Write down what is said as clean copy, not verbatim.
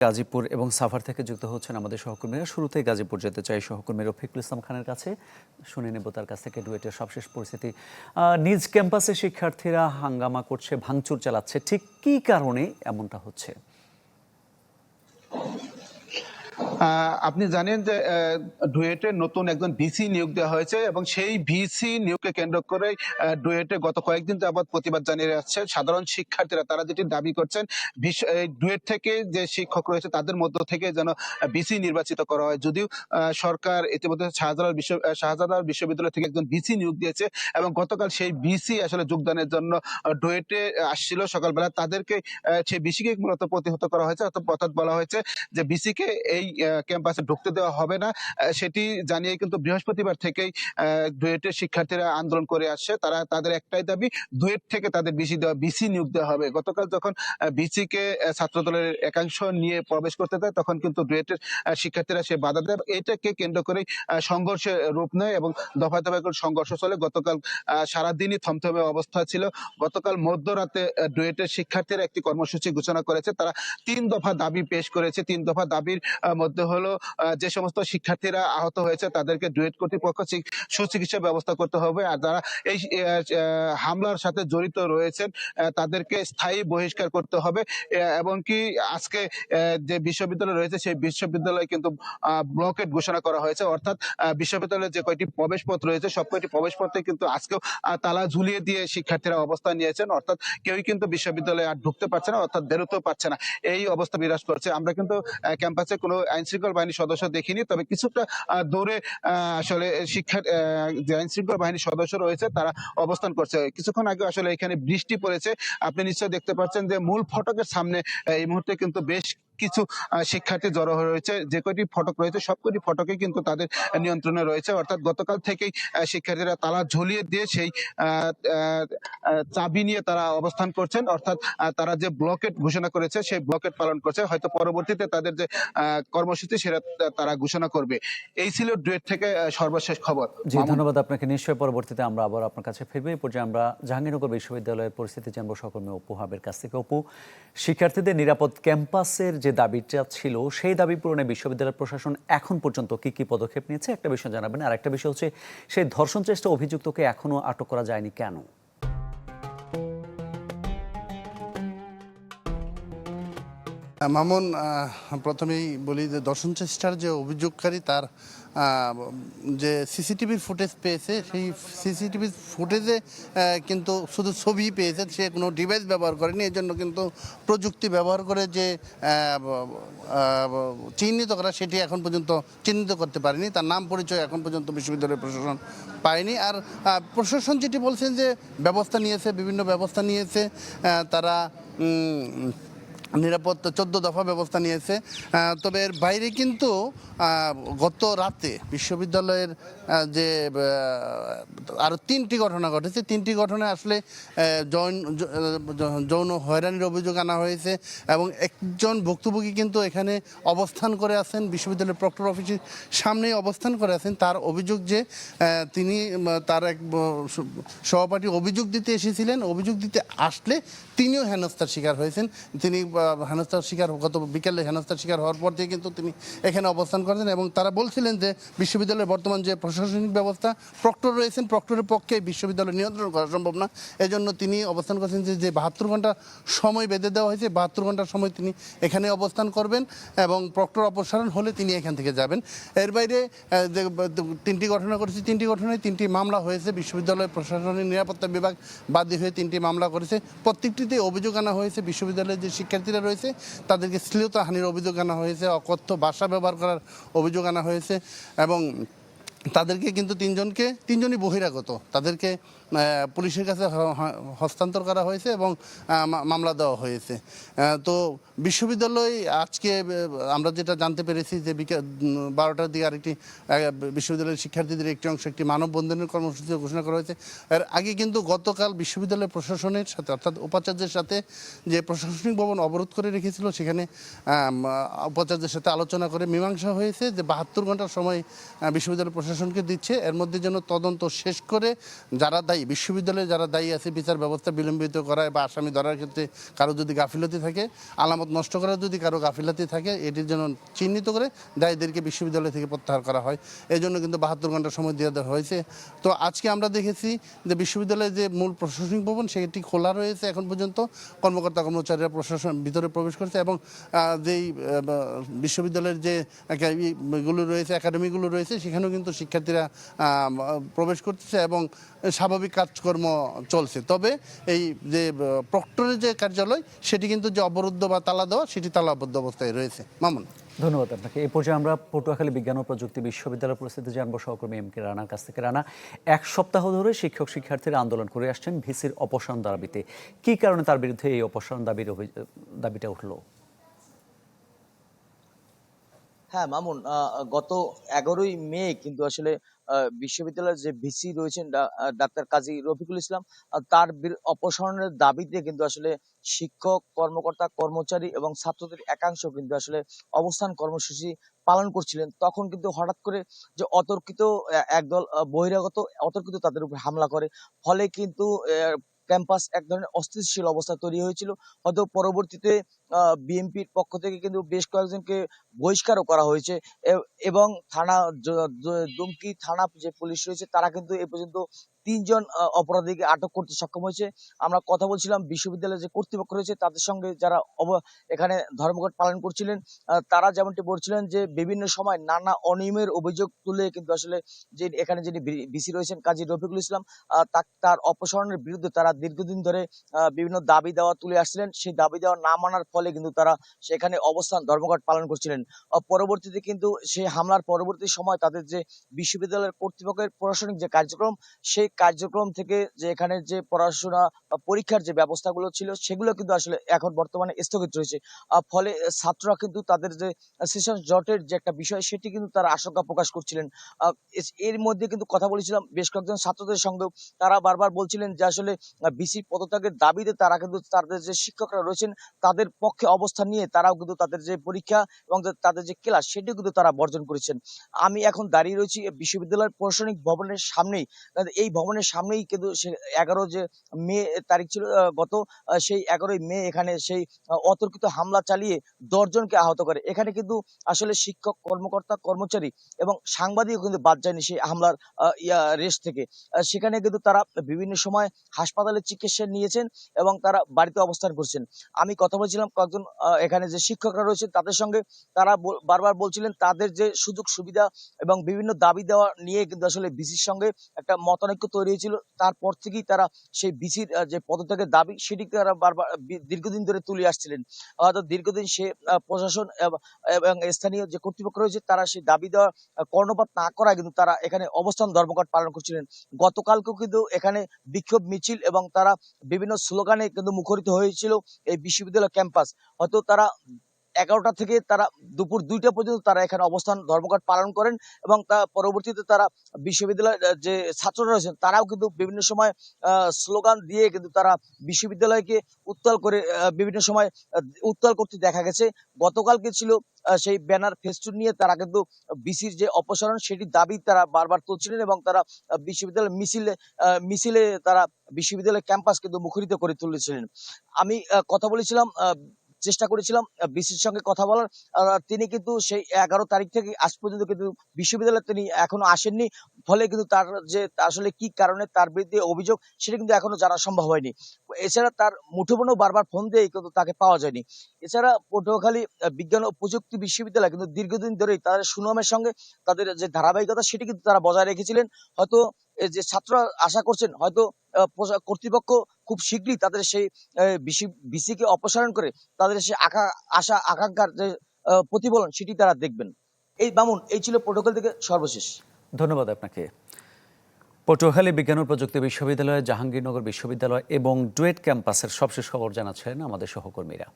গাজীপুর এবং সাভার থেকে যুক্ত হচ্ছেন আমাদের সহকর্মীরা। শুরুতেই গাজীপুর যেতে চাই সহকর্মী রফিকুল ইসলাম খানের কাছে, শুনে নেব তার কাছ থেকে ডুয়েটের সবশেষ পরিস্থিতি। নিজ ক্যাম্পাসে শিক্ষার্থীরা হাঙ্গামা করছে, ভাঙচুর চালাচ্ছে, ঠিক কী কারণে এমনটা হচ্ছে? আপনি জানেন যে ডুয়েটে নতুন একজন ভিসি নিয়োগ দেওয়া হয়েছে এবং সেই ভিসি নিয়োগকে কেন্দ্র করে ডুয়েটে গত কয়েকদিন যাবৎ প্রতিবাদ জানিয়ে যাচ্ছে সাধারণ শিক্ষার্থীরা। তারা যেটি দাবি করছেন, ডুয়েট থেকে যে শিক্ষক রয়েছে তাদের মধ্য থেকে যেন ভিসি নির্বাচিত করা হয়। যদিও সরকার ইতিমধ্যে শাহজালাল বিশ্ববিদ্যালয় থেকে একজন ভিসি নিয়োগ দিয়েছে এবং গতকাল সেই ভিসি আসলে যোগদানের জন্য ডুয়েটে আসছিল সকালবেলা। তাদেরকে সেই ভিসিকে মূলত প্রতিহত করা হয়েছে, অর্থাৎ বলা হয়েছে যে ভিসিকে এই ক্যাম্পাসে ঢুকতে দেওয়া হবে না। সেটি জানিয়ে কিন্তু বৃহস্পতিবার থেকেই ডুয়েটের শিক্ষার্থীরা আন্দোলন করে আসছে। তারা তাদের একটাই দাবি, ডুয়েট থেকে তাদের ভিসি নিয়োগ দেওয়া হবে। গতকাল যখন ভিসিকে ছাত্রদলের একাংশ নিয়ে প্রবেশ করতে দেয়, তখন কিন্তু ডুয়েটের শিক্ষার্থীরা সে বাধা দেয়। এটাকে কেন্দ্র করেই সংঘর্ষের রূপ নেয় এবং দফায় দফায় করে সংঘর্ষ চলে। গতকাল সারাদিনই থমথমে অবস্থা ছিল। গতকাল মধ্যরাতে ডুয়েটের শিক্ষার্থীরা একটি কর্মসূচি ঘোষণা করেছে। তারা ৩ দফা দাবি পেশ করেছে। ৩ দফা দাবির মধ্যে হলো যে সমস্ত শিক্ষার্থীরা আহত হয়েছে তাদেরকে ডুয়েট কর্তৃপক্ষ সুচিকিৎসা ব্যবস্থা করতে হবে, আর যারা এই হামলার সাথে জড়িত রয়েছেন তাদেরকে স্থায়ী বহিষ্কার করতে হবে। এবং কি আজকে যে বিশ্ববিদ্যালয় রয়েছে সেই বিশ্ববিদ্যালয়ে কিন্তু ব্লকেট ঘোষণা করা হয়েছে, অর্থাৎ বিশ্ববিদ্যালয়ের যে কয়টি প্রবেশ পথ রয়েছে সব কয়টি প্রবেশ পথে কিন্তু আজকেও তালা ঝুলিয়ে দিয়ে শিক্ষার্থীরা অবস্থান নিয়েছেন। অর্থাৎ কেউই কিন্তু বিশ্ববিদ্যালয়ে আর ঢুকতে পারছে না, অর্থাৎ বেরোতেও পারছে না। এই অবস্থা বিরাজ করছে। আমরা কিন্তু ক্যাম্পাসে কোনো আইন শৃঙ্খলা বাহিনীর সদস্য দেখিনি, তবে কিছুটা দূরে আসলে যে আইন শৃঙ্খলা বাহিনীর সদস্য রয়েছে তারা অবস্থান করছে। কিছুক্ষণ আগে আসলে এখানে বৃষ্টি পড়েছে, আপনি নিশ্চয়ই দেখতে পাচ্ছেন যে মূল ফটকের সামনে এই মুহূর্তে কিন্তু বেশ কিছু শিক্ষার্থী জড়ো হয়ে রয়েছে। যে কয়টি ফটক রয়েছে সবকটি ফটকে কিন্তু তাদের নিয়ন্ত্রণে রয়েছে। অর্থাৎ গতকাল থেকেই শিক্ষার্থীরা তালা ঝুলিয়ে দিয়ে সেই চাবি নিয়ে তারা অবস্থান করছেন, অর্থাৎ তারা যে ব্লকেট ঘোষণা করেছে সেই ব্লকেট পালন করছে। হয়তো পরবর্তীতে তাদের যে কর্মসূচি সেটা তারা ঘোষণা করবে। এই ছিল ডুয়েট থেকে সর্বশেষ খবর। জি, ধন্যবাদ আপনাকে। নিশ্চয়ই পরবর্তীতে আমরা আবার আপনার কাছে ফিরবো। এই পর্যায়ে আমরা জাহাঙ্গীরনগর বিশ্ববিদ্যালয়ের পরিস্থিতি জানবো সহকর্মী অপু হাবের কাছ থেকে। অপু, শিক্ষার্থীদের নিরাপদ ক্যাম্পাসের যে দাবিটা ছিল সেই দাবি পূরণে বিশ্ববিদ্যালয় প্রশাসন এখন পর্যন্ত কি কি পদক্ষেপ নিয়েছে একটা বিষয় জানাবেন, আর একটা বিষয় হচ্ছে সেই ধর্ষণ চেষ্টা অভিযুক্তকে এখনো আটক করা যায়নি কেন? মামুন, প্রথমেই বলি যে দর্শন চেষ্টার যে অভিযোগকারী তার যে সিসিটিভির ফুটেজ পেয়েছে সেই সিসিটিভির ফুটেজে কিন্তু শুধু ছবি পেয়েছে, সে কোনো ডিভাইস ব্যবহার করেনি। এই জন্য কিন্তু প্রযুক্তি ব্যবহার করে যে চিহ্নিত করা সেটি এখন পর্যন্ত চিহ্নিত করতে পারেনি। তার নাম পরিচয় এখন পর্যন্ত বিশ্ববিদ্যালয় প্রশাসন পায়নি। আর প্রশাসন যেটি বলছেন যে ব্যবস্থা নিয়েছে, বিভিন্ন ব্যবস্থা নিয়েছে, তারা নিরাপত্তা 14 দফা ব্যবস্থা নিয়েছে। তবে এর বাইরে কিন্তু গত রাতে বিশ্ববিদ্যালয়ের যে আরও 3টি ঘটনা ঘটেছে, 3টি ঘটনায় আসলে যৌন হয়রানির অভিযোগ আনা হয়েছে এবং একজন ভুক্তভোগী কিন্তু এখানে অবস্থান করে আছেন, বিশ্ববিদ্যালয়ের প্রক্টর অফিসের সামনেই অবস্থান করে আছেন। তার অভিযোগ যে তিনি তার এক সহপাঠী অভিযোগ দিতে এসেছিলেন, অভিযোগ দিতে আসলে তিনিও হেনস্থার শিকার হয়েছেন। তিনি হেনস্থার শিকার গত বিকেলে হেনস্থার শিকার হওয়ার পর থেকে কিন্তু তিনি এখানে অবস্থান করেছেন এবং তারা বলছিলেন যে বিশ্ববিদ্যালয়ের বর্তমান যে প্রশাসনিক ব্যবস্থা, প্রক্টর রয়েছেন, প্রক্টরের পক্ষে বিশ্ববিদ্যালয় নিয়ন্ত্রণ করা সম্ভব না। এজন্য তিনি অবস্থান করছেন যে 72 ঘন্টা সময় বেঁধে দেওয়া হয়েছে, 72 ঘন্টার সময় তিনি এখানে অবস্থান করবেন এবং প্রক্টর অপসারণ হলে তিনি এখান থেকে যাবেন। এর বাইরে যে 3টি ঘটনা ঘটেছে, 3টি ঘটনায় 3টি মামলা হয়েছে। বিশ্ববিদ্যালয় প্রশাসনিক নিরাপত্তা বিভাগ বাদী হয়ে 3টি মামলা করেছে। প্রত্যেকটিতে অভিযোগ আনা হয়েছে বিশ্ববিদ্যালয়ের যে শিক্ষার্থীরা রয়েছে তাদেরকে শ্লীলতাহানির অভিযোগ আনা হয়েছে, অকথ্য ভাষা ব্যবহার করার অভিযোগ আনা হয়েছে এবং তাদেরকে কিন্তু তিনজনই বহিরাগত, তাদেরকে পুলিশের কাছে হস্তান্তর করা হয়েছে এবং মামলা দেওয়া হয়েছে। তো বিশ্ববিদ্যালয় আজকে আমরা যেটা জানতে পেরেছি যে বিকেল 12টার দিকে আরেকটি বিশ্ববিদ্যালয়ের শিক্ষার্থীদের একটি অংশ একটি মানববন্ধনের কর্মসূচি ঘোষণা করা হয়েছে। এর আগে কিন্তু গতকাল বিশ্ববিদ্যালয় প্রশাসনের সাথে অর্থাৎ উপাচার্যের সাথে যে প্রশাসনিক ভবন অবরোধ করে রেখেছিল সেখানে উপাচার্যের সাথে আলোচনা করে মীমাংসা হয়েছে যে 72 ঘন্টার সময় বিশ্ববিদ্যালয় প্রশাসনকে দিচ্ছে, এর মধ্যে যেন তদন্ত শেষ করে যারা দায়ী দায়ী, বিশ্ববিদ্যালয়ে যারা দায়ী আছে বিচার ব্যবস্থা বিলম্বিত করায় বা আসামি ধরার ক্ষেত্রে কারো যদি গাফিলতি থাকে, আলামত নষ্ট করার যদি কারো গাফিলতি থাকে, এটির জন্য চিহ্নিত করে দায়ীদেরকে বিশ্ববিদ্যালয় থেকে প্রত্যাহার করা হয়। এই জন্য কিন্তু 72 ঘন্টা সময় দিয়ে দেওয়া হয়েছে। তো আজকে আমরা দেখেছি যে বিশ্ববিদ্যালয়ের যে মূল প্রশাসনিক ভবন সেটি খোলা রয়েছে এখন পর্যন্ত, কর্মকর্তা কর্মচারীরা প্রশাসন ভিতরে প্রবেশ করছে এবং যেই বিশ্ববিদ্যালয়ের যে গুলো রয়েছে, একাডেমিগুলো রয়েছে, সেখানেও কিন্তু শিক্ষার্থীরা প্রবেশ করতেছে এবং স্বাভাবিক কাজকর্ম চলছে। তবে এই যে প্রক্টরের যে কার্যালয় সেটি কিন্তু যে অবরুদ্ধ বা তালা দেওয়া, সেটি তালাবদ্ধ অবস্থায় রয়েছে। মামুন, ধন্যবাদ আপনাকে। এই পর্যায়ে আমরা পটুয়াখালী বিজ্ঞান ও প্রযুক্তি বিশ্ববিদ্যালয়ের পরিস্থিতি জানবো সহকর্মী এম কে রানার কাছ থেকে। রানা, এক সপ্তাহ ধরে শিক্ষক শিক্ষার্থীরা আন্দোলন করে আসছেন ভিসির অপসারণ দাবিতে। কি কারণে তার বিরুদ্ধে এই অপসারণ দাবিটা উঠলো? হ্যাঁ মামুন, গত 11ই মে কিন্তু আসলে বিশ্ববিদ্যালয়ের যে ভিসি রয়েছেন ডাক্তার কাজী রফিকুল ইসলাম, তার অপসারণের দাবিতে কিন্তু আসলে শিক্ষক, কর্মকর্তা, কর্মচারী এবং ছাত্রদের একাংশ কিন্তু আসলে অবস্থান কর্মসূচি পালন করছিলেন। তখন কিন্তু হঠাৎ করে যে অতর্কিত একদল বহিরাগত অতর্কিত তাদের উপর হামলা করে, ফলে কিন্তু ক্যাম্পাস এক ধরনের অস্থিতিশীল অবস্থা তৈরি হয়েছিল। হয়তো পরবর্তীতে বিএনপির পক্ষ থেকে কিন্তু বেশ কয়েকজনকে বহিষ্কারও করা হয়েছে এবং থানা দুমকি থানা যে পুলিশ রয়েছে তারা কিন্তু এ পর্যন্ত 3 জন অপরাধীকে আটক করতে সক্ষম হয়েছে। আমরা কথা বলছিলাম বিশ্ববিদ্যালয়ের যে কর্তৃপক্ষ রয়েছে তাদের সঙ্গে, যারা এখানে ধর্মঘট পালন করছিলেন, তারা যেমনটি বলছিলেন যে বিভিন্ন সময় নানা অনিয়মের অভিযোগ তুলে কিন্তু আসলে যে এখানে যিনি ভিসি রয়েছেন কাজী রফিকুল ইসলাম, তার অপসারণের বিরুদ্ধে তারা দীর্ঘদিন ধরে বিভিন্ন দাবি দেওয়া তুলে আসছিলেন। সেই দাবি দেওয়া না মানার ফলে কিন্তু তারা সেখানে অবস্থান ধর্মঘট পালন করছিলেন। পরবর্তীতে কিন্তু সেই হামলার পরবর্তী সময় তাদের যে বিশ্ববিদ্যালয়ের কর্তৃপক্ষের প্রশাসনিক যে কার্যক্রম, সেই কার্যক্রম থেকে যে এখানে যে পড়াশোনা বা পরীক্ষার যে ব্যবস্থাগুলো ছিল সেগুলো কিন্তু আসলে এখন বর্তমানে স্থগিত রয়েছে। ফলে ছাত্ররা কিন্তু তাদের যে সেশন জটের যে একটা বিষয় সেটি কিন্তু তারা আশঙ্কা প্রকাশ করছিলেন। এর মধ্যে কিন্তু কথা বলেছিলাম বেশ কয়েকজন ছাত্রদের সঙ্গে, তারা বারবার বলছিলেন যে আসলে ভিসি পদত্যাগের দাবিতে তারা কিন্তু তাদের যে শিক্ষকরা রয়েছেন তাদের পক্ষে অবস্থান নিয়ে তারাও কিন্তু তাদের যে পরীক্ষা এবং তাদের যে ক্লাস সেটিও কিন্তু তারা বর্জন করেছেন। আমি এখন দাঁড়িয়ে রয়েছি বিশ্ববিদ্যালয়ের প্রশাসনিক ভবনের সামনেই। এই ভবনের সামনেই কিন্তু 11 যে মে তারিখ ছিল গত, সেই 11ই মে এখানে সেই অতর্কিত হামলা চালিয়ে 10 জনকে আহত করে। এখানে কিন্তু আসলে শিক্ষক, কর্মকর্তা, কর্মচারী এবং সাংবাদিকও কিন্তু বাদ যায়নি সেই হামলার রেস থেকে। সেখানে কিন্তু তারা বিভিন্ন সময় হাসপাতালে চিকিৎসা নিয়েছেন এবং তারা বাড়িতে অবস্থান করছেন। আমি কথা বলছিলাম কয়েকজন এখানে যে শিক্ষকরা রয়েছেন তাদের সঙ্গে, তারা বারবার বলছিলেন তাদের যে সুযোগ সুবিধা এবং বিভিন্ন দাবি দেওয়া নিয়ে কিন্তু আসলে ভিসির সঙ্গে একটা মতানৈক্য তৈরি হয়েছিল। তারপর থেকেই তারা সেই ভিসির যে পদত্যাগের দাবি সেটি তারা বারবার দীর্ঘদিন ধরে তুলে আসছিলেন। হয়তো দীর্ঘদিন সে প্রশাসন এবং স্থানীয় যে কর্তৃপক্ষ রয়েছে তারা সেই দাবি দেওয়া কর্ণপাত না করায় কিন্তু তারা এখানে অবস্থান ধর্মঘট পালন করছিলেন। গতকালকেও কিন্তু এখানে বিক্ষোভ মিছিল এবং তারা বিভিন্ন স্লোগানে কিন্তু মুখরিত হয়েছিল এই বিশ্ববিদ্যালয় ক্যাম্পাস। হয়তো তারা 11টা থেকে তারা দুপুর 2টা পর্যন্ত তারা এখানে অবস্থান ধর্মঘট পালন করেন এবং পরবর্তীতে তারা বিশ্ববিদ্যালয়ের যে ছাত্ররা রয়েছেন তারাও কিন্তু বিভিন্ন সময় স্লোগান দিয়ে কিন্তু তারা বিশ্ববিদ্যালয়কে উত্তাল করে বিভিন্ন সময় উত্তাল করতে দেখা গেছে। গতকালকে ছিল সেই ব্যানার ফেস্টুন নিয়ে তারা কিন্তু ভিসির যে অপসারণ সেটির দাবি তারা বারবার তুলছিলেন এবং তারা বিশ্ববিদ্যালয় মিছিলে তারা বিশ্ববিদ্যালয় ক্যাম্পাস কিন্তু মুখরিত করে তুলেছিলেন। আমি কথা বলেছিলাম, চেষ্টা করেছিলাম ভিসির সঙ্গে কথা বলার। তিনি কিন্তু সেই 11 তারিখ থেকে আজ পর্যন্ত কিন্তু বিশ্ববিদ্যালয়ে তিনি এখনো আসেননি। ফলে কিন্তু তার যে আসলে কি কারণে তার বিরুদ্ধে অভিযোগ সেটা কিন্তু এখনো জানা সম্ভব হয়নি। এছাড়া তার মুঠোফোনও বারবার ফোন দিয়ে কিন্তু তাকে পাওয়া যায়নি। এছাড়া পটুয়াখালী বিজ্ঞান ও প্রযুক্তি বিশ্ববিদ্যালয় কিন্তু দীর্ঘদিন ধরেই তাদের সুনামের সঙ্গে তাদের যে ধারাবাহিকতা সেটি কিন্তু তারা বজায় রেখেছিলেন। হয়তো যে ছাত্ররা আশা করছেন হয়তো কর্তৃপক্ষ খুব শীঘ্রই তাদের সেই ভিসিকে অপসারণ করে তাদের সেই আশা আকাঙ্ক্ষার যে প্রতিফলন সেটি তারা দেখবেন। এই মামুন, এই ছিল পটুয়াখালী থেকে সর্বশেষ। ধন্যবাদ আপনাকে। পটুয়াখালী বিজ্ঞান ও প্রযুক্তি বিশ্ববিদ্যালয়, জাহাঙ্গীরনগর বিশ্ববিদ্যালয় এবং ডুয়েট ক্যাম্পাসের সবশেষ খবর জানাচ্ছেন আমাদের সহকর্মীরা।